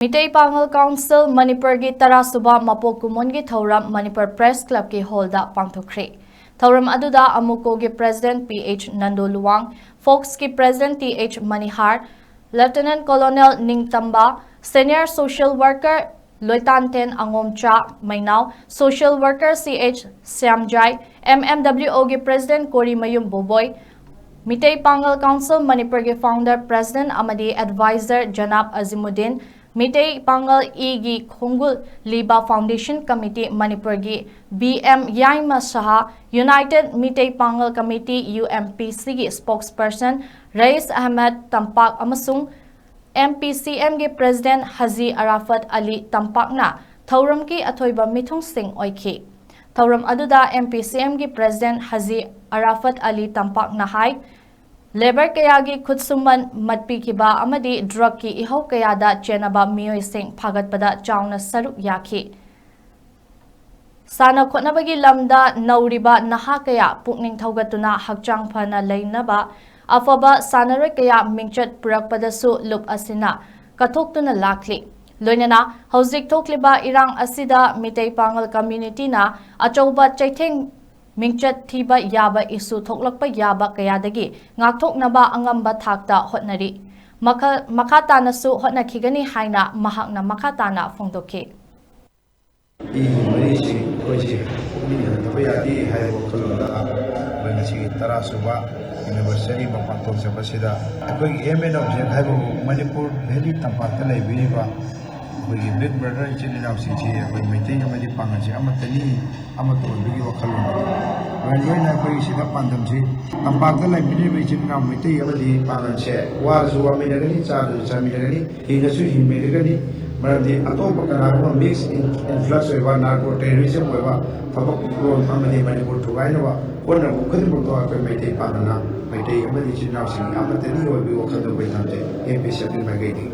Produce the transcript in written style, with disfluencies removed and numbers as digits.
MEETEI PANGAL Council Manipur gi Tara Suba Mapok Kummon gi Thouram Manipur Press Club ki holda Pangthok-Khre. Thouram aduda amuko gi President PH Nando Luwang, Fox ki President TH Manihar, Lieutenant Colonel Ningtamba, Senior Social Worker Loitanten Angomcha Mainau, Social Worker CH Siamjai, MMWO gi President Kori Mayum Boboy, MEETEI PANGAL Council Manipur gi Founder President Amadi Advisor Janab Azimuddin, MEETEI PANGAL gi Khongul Liba Foundation Committee Manipur gi BM Yaima Saha, United MEETEI PANGAL Committee UMPC gi Spokesperson Rais Ahmed Tampak amasung Mpcm gi President Haji Arafat Ali Tampakna Thouram ki athoiba mithung sing oiki. Thouram aduda Mpcm gi President Haji Arafat Ali Tampakna hai Labor kaya gi khutsuman matpi kiba amadi drug ki ihau kaya da chenaba miyoi sing phagatpada chauna saruk yaki. Sana khotnabagi lamda nauriba naha kaya pukning thaugatuna hakchang phana leinaba afaba sanare kaya mingchat purakpadasu lup asina kathoktuna lakli. Loinana hauzik thokliba irang asida MEETEI PANGAL community na achauba chaitheng Mingchat thiba yaba isu thoklakpa yaba kayadagi ngakthoknaba angamba thakta hotnari makhatana su hotnakhigani haina mahakna makhatana phongdokhi Tara Suba University Pangthok-Khre अखोई M an object है Manipur valley तंपाक लेबीबा अखोई big brother इचिन इनाउसिंग अखोई मेटेई अमदि पांगल अमतनी अमतोबगी वखल लोइना अखोई सिदा पांदम से तंपाक लेबीबा इचिन इनाउ मेटेई अमदि पांगल से वाजु वामिनगनी चादु चामिनगनी हिगसु हिमेगनी मरदि अतोप कनागो मिक्स इन्फ्लक्स होइबा नार्को टेररिज्म होइबा थबक रोल अमदि मणिपुर थुगाइनवा कोन खदिमक तो अखोई मेटेई पांगना मेटेई अमदि इचिन इनाउसिंग अमतनी होइबी वखल दोबई थामजे एमपीसीएम माइगैदि